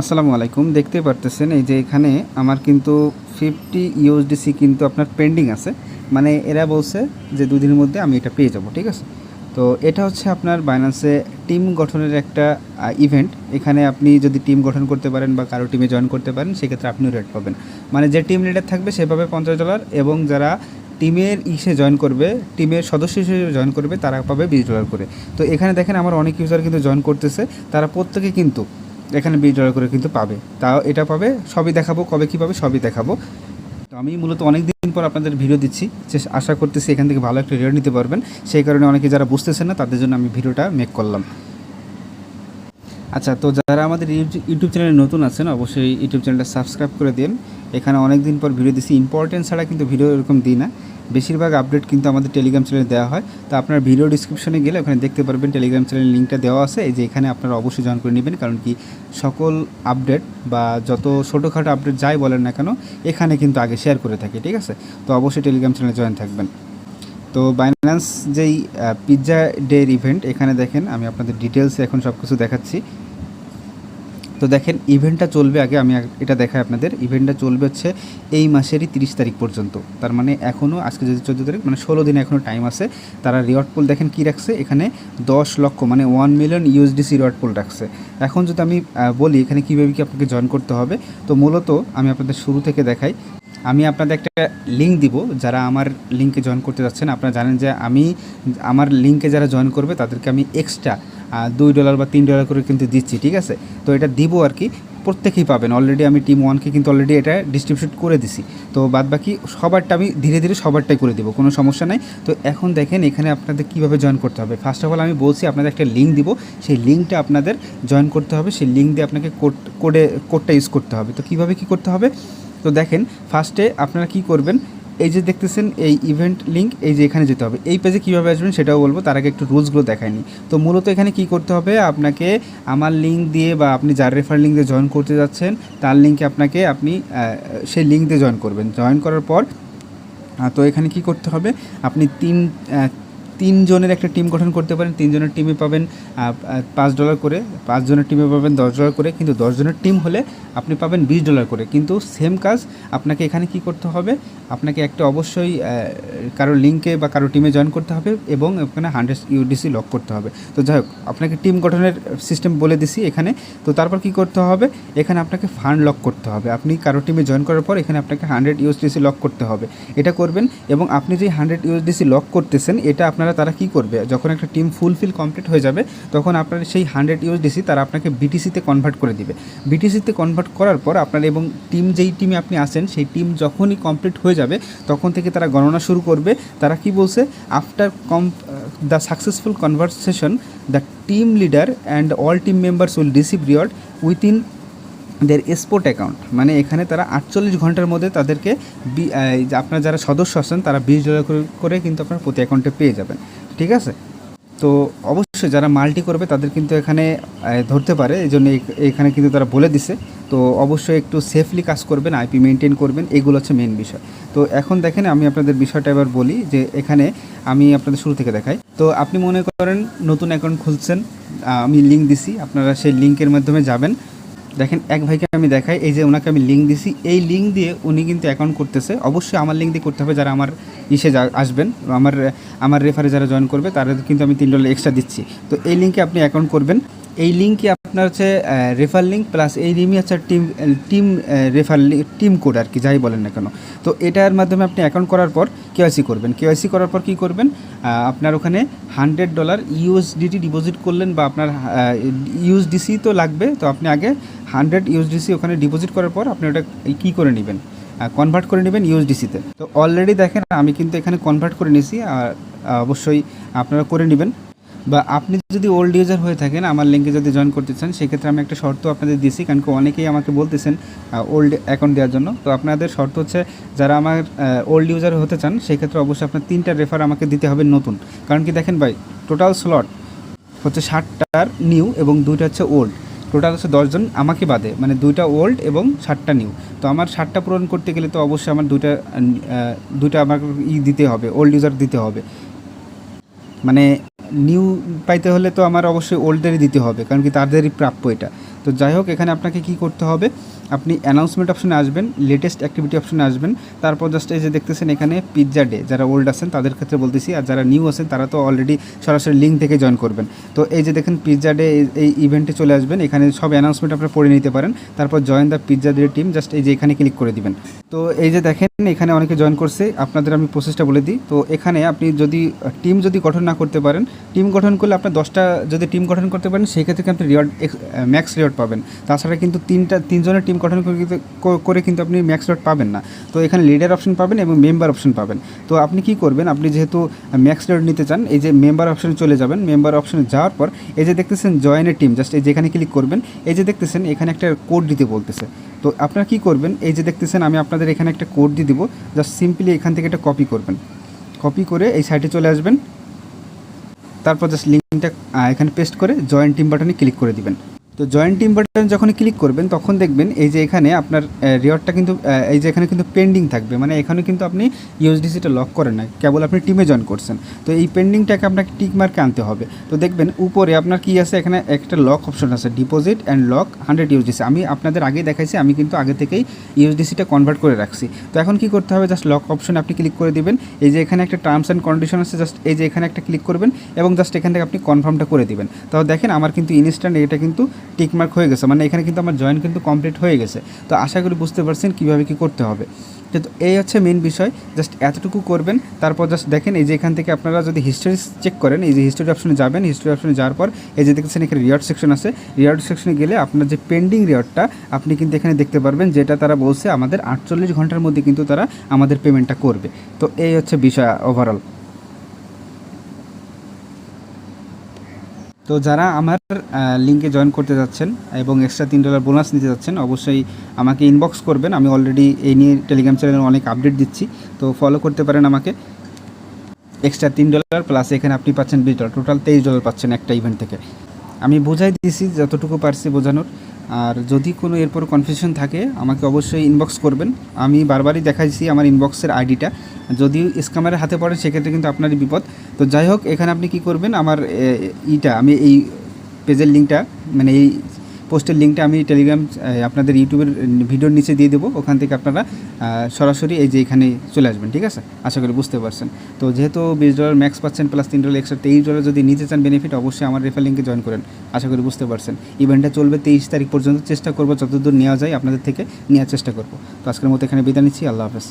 আসসালামু আলাইকুম। দেখতে পারতেছেন এই যে এখানে আমার কিন্তু 50 ইউএসডিসি কিন্তু আপনার পেন্ডিং আছে। মানে এরা বলছে যে 2 দিনের মধ্যে আমি এটা পেয়ে যাব, ঠিক আছে? তো এটা হচ্ছে আপনার বাইন্যান্সে টিম গঠনের একটা ইভেন্ট। এখানে আপনি যদি টিম গঠন করতে পারেন বা কারো টিমে জয়েন করতে পারেন সেক্ষেত্রে আপনিও রেট পাবেন। মানে যে টিম লিডার থাকবে সে পাবে $50 এবং যারা টিমের জয়েন করবে, টিমের সদস্য হিসেবে জয়েন করবে তারা পাবে $20 করে। তো এখানে দেখেন আমার অনেক ইউজার কিন্তু জয়েন করতেছে, তারা প্রত্যেকে কিন্তু এখানে $20 করে কিন্তু পাবে। তাও এটা পাবে, সবই দেখাবো, কবে কী পাবে সবই দেখাবো। তো আমি মূলত অনেক দিন পর আপনাদের ভিডিও দিচ্ছি, যে আশা করতেছি এখান থেকে ভালো একটা রেট নিতে পারবেন। সেই কারণে অনেকে যারা বুঝতেছেন না তাদের জন্য আমি ভিডিওটা মেক করলাম। আচ্ছা, তো যারা আমাদের ইউটিউব চ্যানেলে নতুন আছেন অবশ্যই ইউটিউব চ্যানেলটা সাবস্ক্রাইব করে দিন। এখানে অনেক দিন পর ভিডিও দিচ্ছি, ইম্পর্টেন্ট ছাড়া কিন্তু ভিডিও এরকম দিই না। বেশিরভাগ আপডেট কিন্তু আমাদের টেলিগ্রাম চ্যানেলে দেওয়া হয়। তো আপনার ভিডিও ডিসক্রিপশনে গেলে ওখানে দেখতে পারবেন টেলিগ্রাম চ্যানেলের লিঙ্কটা দেওয়া আছে। এই যে এখানে আপনারা অবশ্যই জয়েন করে নেবেন, কারণ কি সকল আপডেট বা যত ছোটোখাটো আপডেট যাই বলেন না কেন এখানে কিন্তু আগে শেয়ার করে থাকি, ঠিক আছে? তো অবশ্যই টেলিগ্রাম চ্যানেলে জয়েন থাকবেন। তো বাইন্যান্স যেই পিৎজা ডের ইভেন্ট, এখানে দেখেন আমি আপনাদের ডিটেলসে এখন সব কিছু দেখাচ্ছি। তো দেখেন ইভেন্টটা চলবে, আগে আমি এটা দেখাই আপনাদের। ইভেন্টটা চলবে হচ্ছে এই মাসেরই 30 তারিখ পর্যন্ত। তার মানে এখনও আজকে যদি 14 তারিখ, মানে 16 দিনে এখনও টাইম আছে। তারা রিওয়ার্ড পুল দেখেন কী রাখছে, এখানে 10 লক্ষ মানে 1 মিলিয়ন ইউএসডিসি রিওয়ার্ড পুল রাখছে। এখন যদি আমি বলি এখানে কীভাবে কি আপনাকে জয়েন করতে হবে, তো মূলত আমি আপনাদের শুরু থেকে দেখাই। আমি আপনাদের একটা লিঙ্ক দিব, যারা আমার লিঙ্কে জয়েন করতে যাচ্ছেন। আপনারা জানেন যে আমি আমার লিঙ্কে যারা জয়েন করবে তাদেরকে আমি এক্সট্রা $2 বা $3 করে কিন্তু দিচ্ছি, ঠিক আছে? তো এটা দিব আর কি, প্রত্যেকেই পাবেন। অলরেডি আমি টিম 1কে কিন্তু অলরেডি এটা ডিস্ট্রিবিউট করে দিছি। তো বাদবাকি সবারটা আমি ধীরে ধীরে সবারটাই করে দেবো, কোনো সমস্যা নাই। তো এখন দেখেন এখানে আপনাদের কীভাবে জয়েন করতে হবে। ফার্স্ট অফ অল আমি বলছি আপনাদের একটা লিঙ্ক দিব, সেই লিঙ্কটা আপনাদের জয়েন করতে হবে। সেই লিঙ্ক দিয়ে আপনাকে কোডটা ইউজ করতে হবে। তো কীভাবে কী করতে হবে, তো দেখেন ফার্স্টে আপনারা কি করবেন, এই যে দেখতেছেন এই ইভেন্ট লিঙ্ক, এই যে এখানে যেতে হবে। এই পেজে কীভাবে আসবেন সেটাও বলবো, তার আগে একটু রুলসগুলো দেখায়নি। তো মূলত এখানে কি করতে হবে, আপনাকে আমার লিঙ্ক দিয়ে বা আপনি যার রেফার লিঙ্ক দিয়ে জয়েন করতে যাচ্ছেন তার লিঙ্কে আপনি সেই লিঙ্ক দিয়ে জয়েন করবেন। জয়েন করার পর তো এখানে কি করতে হবে, আপনি তিন জনের একটা টিম গঠন করতে পারেন। 3 জনের টিমে পাবেন $5 করে, 5 জনের টিমে পাবেন $10 করে, কিন্তু 10 জনের টিম হলে আপনি পাবেন $20 করে। কিন্তু সেম কাজ আপনাকে এখানে কি করতে হবে, আপনাকে একটা অবশ্যই কারো লিঙ্কে বা কারো টিমে জয়েন করতে হবে এবং ওখানে 100 ইউএসডিসি লক করতে হবে। তো যাই হোক, আপনাকে টিম গঠনের সিস্টেম বলে দিছি এখানে। তো তারপর কি করতে হবে, এখানে আপনাকে ফান্ড লক করতে হবে। আপনি কারো টিমে জয়েন করার পর এখানে আপনাকে 100 ইউএসডিসি লক করতে হবে, এটা করবেন। এবং আপনি যে 100 ইউএসডিসি লক করতেছেন, এটা তারা কি করবে, যখন একটা টিম ফুলফিল কমপ্লিট হয়ে যাবে তখন আপনার সেই 100 ইউএসডিসি তারা আপনাকে বিটিসিতে কনভার্ট করে দিবে। বিটিসিতে কনভার্ট করার পর আপনার এবং যেই টিমে আপনি আছেন সেই টিম যখনই কমপ্লিট হয়ে যাবে তখন থেকে তারা গণনা শুরু করবে। তারা কি বলছে, after the successful conversation the team leader and all team members will receive reward within there sport account. মানে এখানে তারা 48 ঘন্টার মধ্যে তাদেরকে আপনার যারা সদস্য আছেন তারা $20 করে কিন্তু আপনার প্রতি অ্যাকাউন্টে পেয়ে যাবেন, ঠিক আছে? তো অবশ্যই যারা মাল্টি করবে তাদের কিন্তু এখানে ধরতে পারে, এই জন্য এখানে কিন্তু তারা বলে দিছে। তো অবশ্যই একটু সেফলি কাজ করবেন, আইপি মেনটেন করবেন, এগুলো হচ্ছে মেন বিষয়। তো এখন দেখেন আমি আপনাদের বিষয়টা এবার বলি, যে এখানে আমি আপনাদের শুরু থেকে দেখাই। তো আপনি মনে করেন নতুন অ্যাকাউন্ট খুলছেন, আমি লিঙ্ক দিছি, আপনারা সেই লিঙ্কের মাধ্যমে যাবেন। দেখেন এক ভাইকে আমি দেখাই, এই যে ওনাকে আমি লিঙ্ক দিছি, এই লিঙ্ক দিয়ে উনি কিন্তু অ্যাকাউন্ট করতেছে। অবশ্যই আমার লিঙ্ক দিয়ে করতে হবে, যারা আমার আসবেন, আমার রেফারে যারা জয়েন করবে তাদের কিন্তু আমি $3 এক্সট্রা দিচ্ছি। তো এই লিঙ্কে আপনি অ্যাকাউন্ট করবেন। এই লিঙ্কে আপনার হচ্ছে রেফার লিঙ্ক প্লাস এই লিঙ্কই হচ্ছে টিম রেফার টিম কোড আর কি, যাই বলেন না কেন। তো এটার মাধ্যমে আপনি অ্যাকাউন্ট করার পর কেওয়াইসি করবেন। কেওয়াইসি করার পর কী করবেন, আপনার ওখানে $100 ইউএসডিটি ডিপোজিট করলেন, বা আপনার ইউএসডিসি তো লাগবে। তো আপনি আগে 100 ইউএসডিসি ওখানে ডিপোজিট করার পর আপনি ওটা কী করে নেবেন, কনভার্ট করে নেবেন ইউএসডিসিতে। তো অলরেডি দেখেন আমি কিন্তু এখানে কনভার্ট করে নিয়েছি, আর অবশ্যই আপনারা করে নেবেন। বা আপনি যদি ওল্ড ইউজার হয়ে থাকেন, আমার লিঙ্কে যদি জয়েন করতে চান, সেক্ষেত্রে আমি একটা শর্ত আপনাদের দিয়েছি, কারণ অনেকেই আমাকে বলতেছেন ওল্ড অ্যাকাউন্ট দেওয়ার জন্য। তো আপনাদের শর্ত হচ্ছে, যারা আমার ওল্ড ইউজার হতে চান সেক্ষেত্রে অবশ্যই আপনার 3টা রেফার আমাকে দিতে হবে নতুন। কারণ কি দেখেন ভাই, টোটাল স্লট হচ্ছে 60টার নিউ এবং 2টা হচ্ছে ওল্ড। টোটাল হচ্ছে 10 জন আমাকে বাদে, মানে 2টা ওল্ড এবং 60টা নিউ। তো আমার 60টা পূরণ করতে গেলে তো অবশ্যই আমার দুইটা আমার দিতে হবে, ওল্ড ইউজার দিতে হবে। মানে নিউ পাইতে হলে তো আমার অবশ্যই ওল্ডেরই দিতে হবে, কারণ কি তাদেরই প্রাপ্য এটা। তো যাই হোক, এখানে আপনাকে কি করতে হবে, আপনি অ্যানাউন্সমেন্ট অপশনে আসবেন, লেটেস্ট অ্যাক্টিভিটি অপশনে আসবেন, তারপর জাস্ট এই যে দেখতেছেন এখানে পিৎজা ডে, যারা ওল্ড আছেন তাদের ক্ষেত্রে বলতেছি, আর যারা নিউ আছেন তারা তো অলরেডি সরাসরি লিঙ্ক থেকে জয়েন করবেন। তো এই যে দেখেন পিৎজা ডে, এই ইভেন্টে চলে আসবেন, এখানে সব অ্যানাউন্সমেন্ট আপনারা পড়ে নিতে পারেন। তারপর join the pizza day team, just এই যে এখানে ক্লিক করে দিবেন। তো এই যে দেখেন এখানে অনেকে জয়েন করছে, আপনাদের আমি প্রসেসটা বলে দিই। তো এখানে আপনি যদি টিম যদি গঠন না করতে পারেন, টিম গঠন করলে আপনার 10টা যদি টিম গঠন করতে পারেন সেক্ষেত্রে কিন্তু আপনি রিওয়ার্ড ম্যাক্স রিওয়ার্ড পাবেন। তাছাড়া কিন্তু তিনজনের টিম গঠন করে কিন্তু আপনি ম্যাক্স রিওয়ার্ড পাবেন না। তো এখানে লিডার অপশন পাবেন এবং মেম্বার অপশন পাবেন। তো আপনি কি করবেন, আপনি যেহেতু ম্যাক্স রিওয়ার্ড নিতে চান, এই যে মেম্বার অপশনে চলে যাবেন। মেম্বার অপশনে যাওয়ার পর এই যে দেখতেছেন জয়েনের টিম, জাস্ট এই যেখানে ক্লিক করবেন। এই যে দেখতেছেন এখানে একটা কোড দিতে বলতেছে। তো আপনারা কী করবেন, এই যে দেখতেছেন আমি আপনাদের এখানে একটা কোড দিয়ে দিব, জাস্ট সিম্পলি এখান থেকে একটা কপি করবেন। কপি করে এই সাইটে চলে আসবেন, তারপর জাস্ট লিঙ্কটা এখানে পেস্ট করে জয়েন টিম বাটনে ক্লিক করে দিবেন। তো জয়েন টিম বাটন যখন ক্লিক করবেন তখন দেখবেন এই যে এখানে আপনার রিওয়ার্ডটা কিন্তু এই যে এখানে কিন্তু পেন্ডিং থাকবে, মানে এখানে কিন্তু আপনি ইউএসডিসিটা লক করেন না, কেবল আপনি টিমে জয়েন করছেন। তো এই পেন্ডিংটাকে আপনাকে টিক মার্কে আনতে হবে। তো দেখবেন উপরে আপনার কি আছে, এখানে একটা লক অপশন আছে, ডিপোজিট অ্যান্ড লক 100 ইউএসডিসি। আমি আপনাদের আগেই দেখাইছি, আমি কিন্তু আগে থেকেই ইউএসডিসিটা কনভার্ট করে রাখছি। তো এখন কি করতে হবে, জাস্ট লক অপশনে আপনি ক্লিক করে দিবেন। এই যে এখানে একটা টার্মস অ্যান্ড কন্ডিশন আছে, জাস্ট এই যে এখানে একটা ক্লিক করবেন এবং জাস্ট এখান থেকে আপনি কনফার্মটা করে দিবেন। তো দেখেন আমার কিন্তু ইনস্ট্যান্ট এটা কিন্তু টিকমার্ক হয়ে গেছে, মানে এখানে কিন্তু আমার জয়েন কিন্তু কমপ্লিট হয়ে গেছে। তো আশা করি বুঝতে পারছেন কীভাবে কী করতে হবে। কিন্তু এই হচ্ছে মেন বিষয়, জাস্ট এতটুকু করবেন। তারপর জাস্ট দেখেন এই যে এখান থেকে আপনারা যদি হিস্ট্রি চেক করেন, এই যে হিস্ট্রি অপশনে যাবেন। হিস্ট্রি অপশনে যাওয়ার পর এই যে দেখছেন এখানে রিওয়ার্ড সেকশন আছে, রিওয়ার্ড সেকশনে গেলে আপনার যে পেন্ডিং রিওয়ার্ডটা আপনি কিন্তু এখানে দেখতে পারবেন, যেটা তারা বলছে আমাদের 48 ঘন্টার মধ্যে কিন্তু তারা আমাদের পেমেন্টটা করবে। তো এই হচ্ছে বিষয় ওভারঅল। তো যারা আমার লিঙ্কে জয়েন করতে যাচ্ছেন এবং এক্সট্রা $3 বোনাস নিতে যাচ্ছেন, অবশ্যই আমাকে ইনবক্স করবেন। আমি অলরেডি এই নিয়ে টেলিগ্রাম চ্যানেলে অনেক আপডেট দিচ্ছি, তো ফলো করতে পারেন আমাকে। এক্সট্রা $3 প্লাস এখানে আপনি পাচ্ছেন $20, টোটাল $23 পাচ্ছেন একটা ইভেন্ট থেকে। আমি বোঝাই দিয়েছি যতটুকু পারছি বোঝানোর। আর যদি কোনো এরপর কনফিউশন থাকে আমাকে অবশ্যই ইনবক্স করবেন। আমি বারবারই দেখাইছি আমার ইনবক্সের আইডিটা, যদি স্ক্যামারের হাতে পড়ে সেক্ষেত্রে কিন্তু আপনারই বিপদ। তো যাই হোক, এখানে আপনি কি করবেন, আমার আমি এই পেজের লিঙ্কটা, মানে এই পোস্টের লিঙ্কটা আমি টেলিগ্রাম আপনাদের ইউটিউবের ভিডিওর নিচে দিয়ে দেবো, ওখান থেকে আপনারা সরাসরি এই যে এখানে চলে আসবেন। ঠিক আছে, আশা করি বুঝতে পারছেন। তো যেহেতু $20 ম্যাক্স পাচ্ছেন প্লাস $3 এক্সট্রা $23 যদি নিতে চান বেনিফিট, অবশ্যই আমার রেফার লিঙ্কে জয়েন করেন। আশা করি বুঝতে পারছেন। ইভেন্টটা চলবে 23 তারিখ পর্যন্ত, চেষ্টা করবো যতদূর নেওয়া যায় আপনাদের থেকে নেওয়ার চেষ্টা করবো। তো আজকের মতো এখানে বিদায় নিচ্ছি, আল্লাহ হাফেজ।